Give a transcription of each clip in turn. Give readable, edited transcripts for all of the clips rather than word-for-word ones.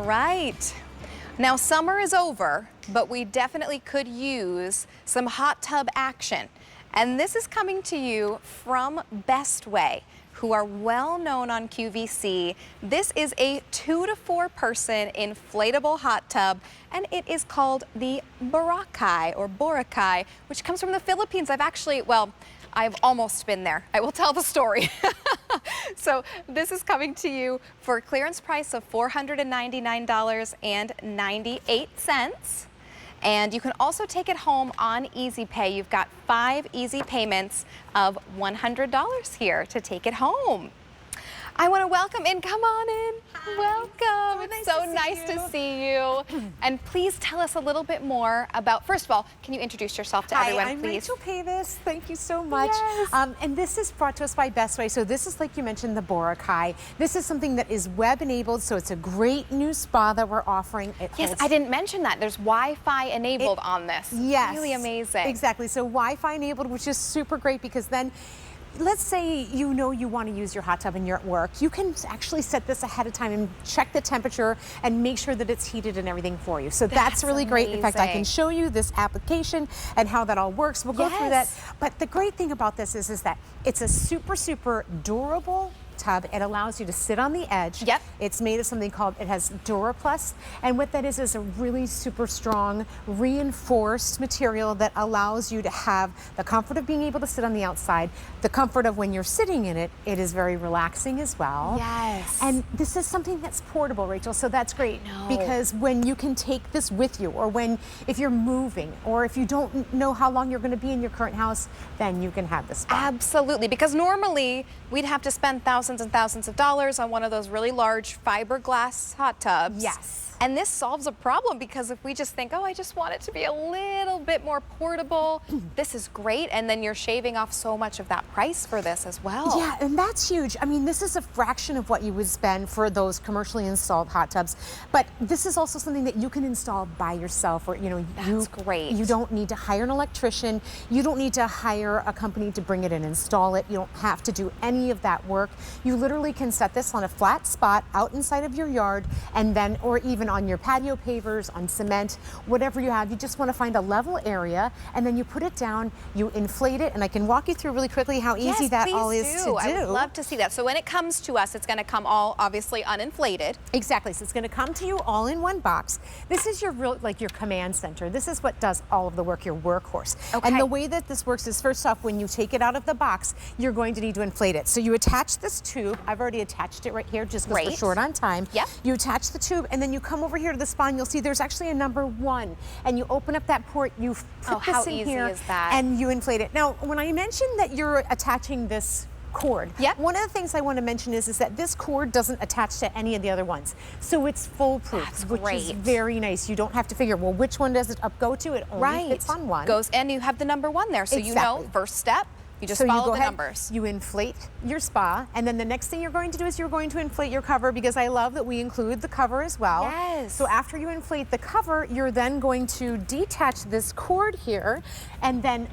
right. Now summer is over, but we definitely could use some hot tub action. And this is coming to you from Bestway, who are well known on QVC. This is a 2 to 4 person inflatable hot tub, and it is called the Boracay, which comes from the Philippines. I've almost been there. I will tell the story. So this is coming to you for a clearance price of $499.98. And you can also take it home on Easy Pay. You've got 5 easy payments of $100 here to take it home. I want to welcome in. Come on in. Hi. Welcome. It's so nice to see you. And please tell us a little bit more about, first of all, can you introduce yourself to everyone, I'm please? Rachel Pavis. Thank you so much. Yes. And this is brought to us by Bestway. So this is, like you mentioned, the Boracay. This is something that is web-enabled, so it's a great new spa that we're offering. Yes, I didn't mention that. There's Wi-Fi enabled on this. Yes. Really amazing. Exactly. So Wi-Fi enabled, which is super great because then let's say you know you want to use your hot tub and you're at work. You can actually set this ahead of time and check the temperature and make sure that it's heated and everything for you. So that's really great. In fact, I can show you this application and how that all works. We'll go through that. But the great thing about this is that it's a super durable tub. It allows you to sit on the edge. Yep. It's made of something called, it has DuraPlus, and what that is a really super strong reinforced material that allows you to have the comfort of being able to sit on the outside, the comfort of when you're sitting in it. It is very relaxing as well. Yes. And this is something that's portable, Rachel, so that's great because when you can take this with you, or if you're moving, or if you don't know how long you're going to be in your current house, then you can have this. Absolutely, because normally we'd have to spend thousands and thousands of dollars on one of those really large fiberglass hot tubs. Yes. And this solves a problem because if we just think, oh, I just want it to be a little bit more portable, this is great. And then you're shaving off so much of that price for this as well. Yeah, and that's huge. I mean, this is a fraction of what you would spend for those commercially installed hot tubs. But this is also something that you can install by yourself, or, That's great. You don't need to hire an electrician. You don't need to hire a company to bring it and install it. You don't have to do any of that work. You literally can set this on a flat spot out inside of your yard, and then, or even on your patio pavers, on cement, whatever you have. You just want to find a level area, and then you put it down, you inflate it, and I can walk you through really quickly how easy that all is to do. I would love to see that. So when it comes to us, it's going to come all obviously uninflated. Exactly. So it's going to come to you all in one box. This is your your command center. This is what does all of the work, your workhorse. Okay. And the way that this works is, first off, when you take it out of the box, you're going to need to inflate it. So you attach this tube. I've already attached it right here just because we're short on time. Yep. You attach the tube, and then you come over here to the spa, and you'll see there's actually a number 1. And you open up that port, you put this in here, is that? and you inflate it. Now, when I mentioned that you're attaching this cord. Yep. One of the things I want to mention is that this cord doesn't attach to any of the other ones. So it's foolproof, which is very nice. You don't have to figure, well, which one does it go to? It only fits on one. And you have the number 1 there, so you know, first step. You just follow the numbers. You inflate your spa, and then the next thing you're going to do is you're going to inflate your cover, because I love that we include the cover as well. Yes. So after you inflate the cover, you're then going to detach this cord here, and then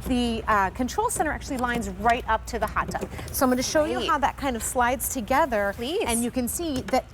the control center actually lines right up to the hot tub. So I'm going to show you how that kind of slides together. Please. And you can see that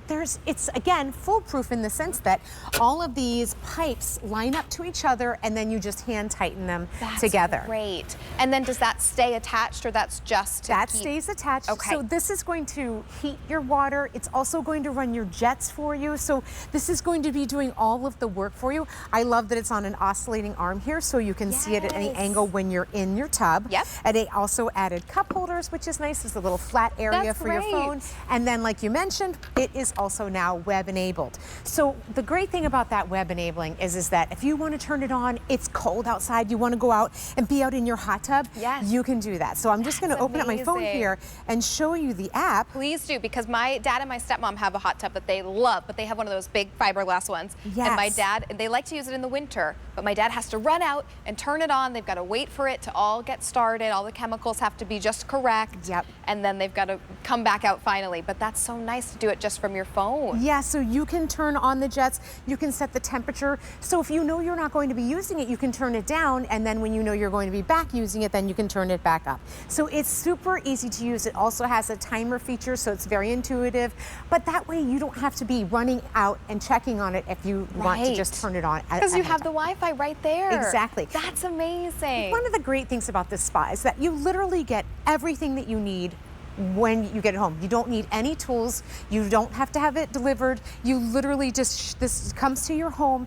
it's again foolproof in the sense that all of these pipes line up to each other, and then you just hand tighten them together. Great. And then does that stay attached, or that's just stays attached. Okay. So this is going to heat your water. It's also going to run your jets for you. So this is going to be doing all of the work for you. I love that it's on an oscillating arm here, so you can see it at any angle when you're in your tub. Yep. And it also added cup holders, which is nice. There's a little flat area for your phone. And then, like you mentioned, it is also now web enabled. So the great thing about that web enabling is that if you want to turn it on, it's cold outside, you want to go out and be out in your hot tub, you can do that. So I'm just going to open up my phone here and show you the app. Please do, because my dad and my stepmom have a hot tub that they love, but they have one of those big fiberglass ones. Yes. And my dad, they like to use it in the winter, but my dad has to run out and turn it on. They've got to wait for it to all get started. All the chemicals have to be just correct. Yep. And then they've got to come back out finally. But that's so nice to do it just from your phone. Yeah, so you can turn on the jets, you can set the temperature. So if you know you're not going to be using it, you can turn it down, and then when you know you're going to be back using it, then you can can turn it back up. So it's super easy to use. It also has a timer feature, so it's very intuitive. But that way you don't have to be running out and checking on it if you want to just turn it on. Because you have the Wi-Fi right there. Exactly. That's amazing. One of the great things about this spa is that you literally get everything that you need when you get it home. You don't need any tools. You don't have to have it delivered. You literally just, this comes to your home,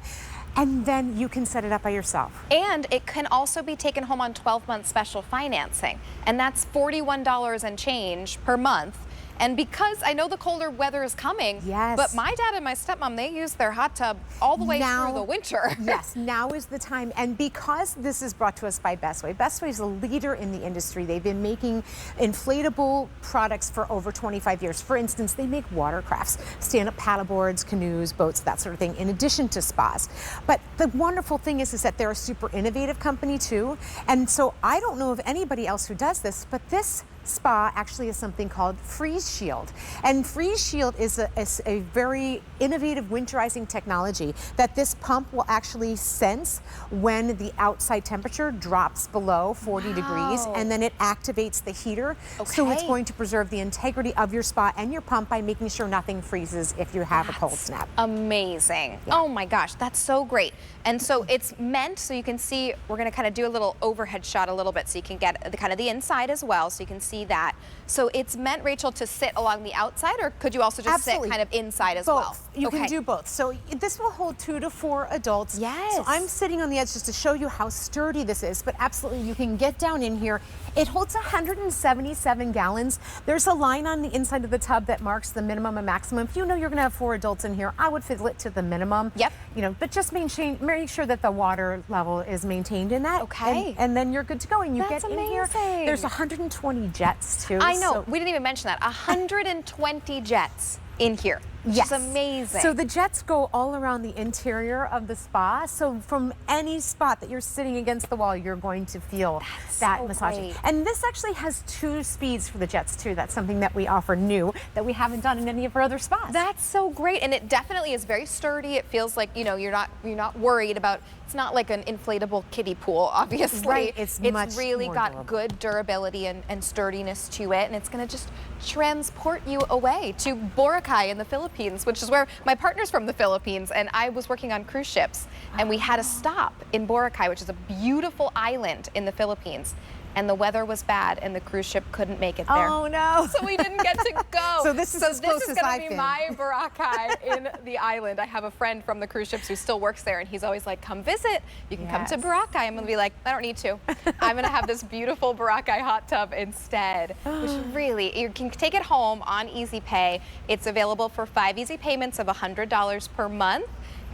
and then you can set it up by yourself. And it can also be taken home on 12-month special financing, and that's $41 and change per month. And because I know the colder weather is coming, but my dad and my stepmom, they use their hot tub all the way through the winter. Yes, now is the time. And because this is brought to us by Bestway, Bestway is a leader in the industry. They've been making inflatable products for over 25 years. For instance, they make watercrafts, stand-up paddleboards, canoes, boats, that sort of thing, in addition to spas. But the wonderful thing is that they're a super innovative company too. And so I don't know of anybody else who does this, but this spa actually is something called Freeze Shield. And Freeze Shield is a very innovative winterizing technology that this pump will actually sense when the outside temperature drops below 40 degrees, and then it activates the heater. So it's going to preserve the integrity of your spa and your pump by making sure nothing freezes if you have a cold snap. Amazing. Oh my gosh, that's so great. And so it's meant, so you can see, we're gonna kind of do a little overhead shot a little bit so you can get the kind of the inside as well, so you can see that. So it's meant, Rachel, to sit along the outside, or could you also just sit kind of inside as well? You can do both. So this will hold 2 to 4 adults. Yes. So I'm sitting on the edge just to show you how sturdy this is, but absolutely you can get down in here. It holds 177 gallons. There's a line on the inside of the tub that marks the minimum and maximum. If you know you're gonna have 4 adults in here, I would fill it to the minimum. Yep. You know, but just make sure that the water level is maintained in that. And then you're good to go. And you get in here. There's 120 jets too. I know. We didn't even mention that. 120 jets in here. Which is amazing. So the jets go all around the interior of the spa. So from any spot that you're sitting against the wall, you're going to feel that massaging. And this actually has 2 speeds for the jets too. That's something that we offer new that we haven't done in any of our other spas. That's so great, and it definitely is very sturdy. It feels like, you know, you're not worried about. It's not like an inflatable kiddie pool, obviously. Right. It's really got good durability and sturdiness to it, and it's going to just transport you away to Boracay in the Philippines, which is where my partner's from, the Philippines, and I was working on cruise ships, and we had a stop in Boracay, which is a beautiful island in the Philippines. And the weather was bad, and the cruise ship couldn't make it there. Oh no! So we didn't get to go. So this is going to be my Boracay in the island. I have a friend from the cruise ships who still works there, and he's always like, "Come visit. You can come to Boracay." I'm going to be like, "I don't need to. I'm going to have this beautiful Boracay hot tub instead." Which really, you can take it home on Easy Pay. It's available for 5 easy payments of $100 per month.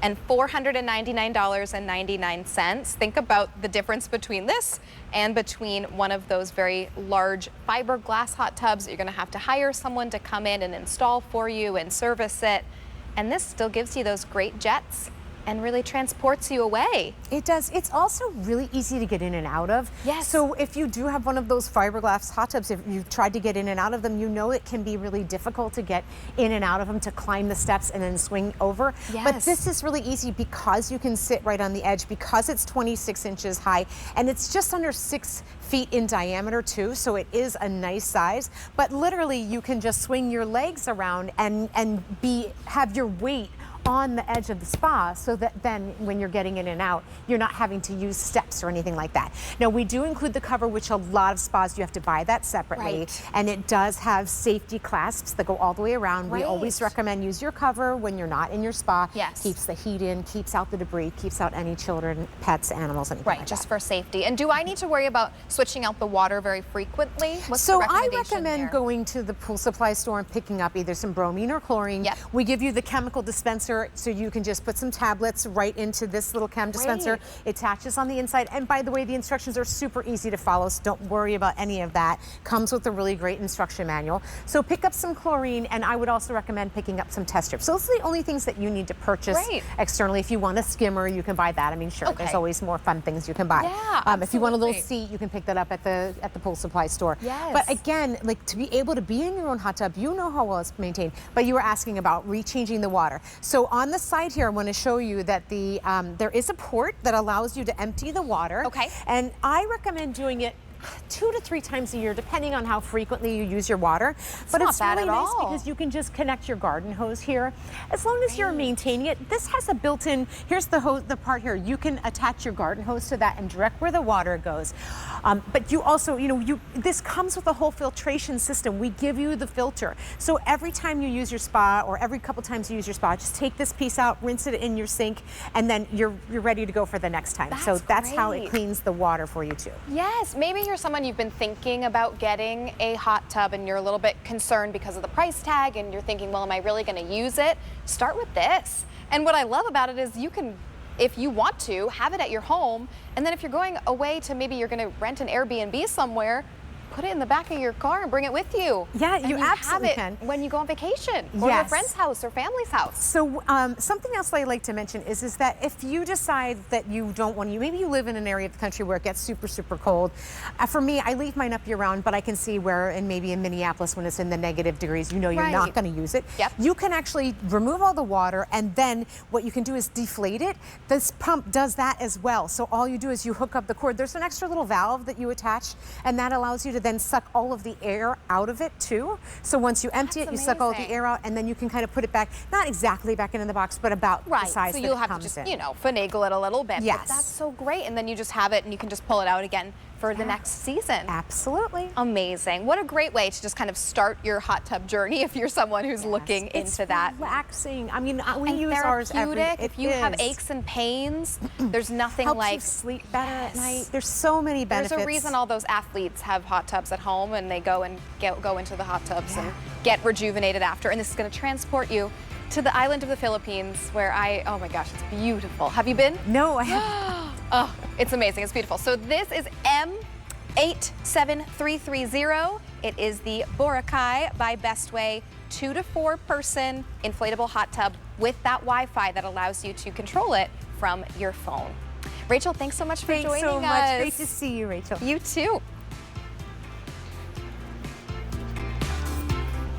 And $499.99. Think about the difference between this and between one of those very large fiberglass hot tubs that you're going to have to hire someone to come in and install for you and service it. And this still gives you those great jets and really transports you away. It does. It's also really easy to get in and out of. Yes. So if you do have one of those fiberglass hot tubs, if you've tried to get in and out of them, you know it can be really difficult to get in and out of them, to climb the steps and then swing over. Yes. But this is really easy because you can sit right on the edge, because it's 26 inches high, and it's just under 6 feet in diameter too, so it is a nice size. But literally you can just swing your legs around and have your weight on the edge of the spa, so that then when you're getting in and out, you're not having to use steps or anything like that. Now, we do include the cover, which a lot of spas, you have to buy that separately. And it does have safety clasps that go all the way around. We always recommend use your cover when you're not in your spa. Keeps the heat in, keeps out the debris, keeps out any children, pets, animals, anything like just that. for safety. And do I need to worry about switching out the water very frequently? What's So the I recommendation recommend there? going to the pool supply store and picking up either some bromine or chlorine. We give you the chemical dispenser, so you can just put some tablets right into this little chem dispenser. It attaches on the inside. And by the way, the instructions are super easy to follow, so don't worry about any of that. Comes with a really great instruction manual. So pick up some chlorine, and I would also recommend picking up some test strips. So those are the only things that you need to purchase externally. If you want a skimmer, you can buy that. I mean, sure, there's always more fun things you can buy. If you want a little seat, you can pick that up at the pool supply store. But again, like, to be able to be in your own hot tub, you know how well it's maintained, but you were asking about rechanging the water. So on the side here, I want to show you that there is a port that allows you to empty the water. And I recommend doing it 2 to 3 times a year, depending on how frequently you use your water. But not it's bad really at nice all. because you can just connect your garden hose here. As long as you're maintaining it, this has a built-in, here's the part here, you can attach your garden hose to that and direct where the water goes. But you also, this comes with a whole filtration system. We give you the filter. So every time you use your spa, or every couple times you use your spa, just take this piece out, rinse it in your sink, and then you're ready to go for the next time. So that's how it cleans the water for you too. Yes, maybe you're someone you've been thinking about getting a hot tub and you're a little bit concerned because of the price tag and you're thinking, well, am I really going to use it? Start with this. And what I love about it is you can, if you want to, have it at your home, and then if you're going away to, maybe you're going to rent an Airbnb somewhere, put it in the back of your car and bring it with you. Yeah, and you absolutely have it can. when you go on vacation or your friend's house or family's house. So something else I like to mention is that if you decide that you don't want to, maybe you live in an area of the country where it gets super, super cold. For me, I leave mine up year round, but I can see where, and maybe in Minneapolis when it's in the negative degrees, you're not going to use it. Yep. You can actually remove all the water, and then what you can do is deflate it. This pump does that as well. So all you do is you hook up the cord. There's an extra little valve that you attach, and that allows you to then suck all of the air out of it too. So once you empty it, you suck all the air out, and then you can kind of put it back, not exactly back into the box, but about the size so that you'll it have comes to just, in. finagle it a little bit. Yes. But that's so great. And then you just have it and you can just pull it out again for the next season. Absolutely. Amazing. What a great way to just kind of start your hot tub journey if you're someone who's looking into that. It's relaxing. I mean, we And use ours if you have aches and pains, there's nothing helps like you sleep better at night. There's so many benefits. There's a reason all those athletes have hot tubs at home and they go and go into the hot tubs and get rejuvenated after. And this is going to transport you to the island of the Philippines where oh my gosh, it's beautiful. Have you been? No, I haven't. Oh, it's amazing. It's beautiful. So this is M87330. It is the Boracay by Bestway 2 to 4 person inflatable hot tub with that Wi-Fi that allows you to control it from your phone. Rachel, thanks so much for joining us. Great to see you, Rachel. You too.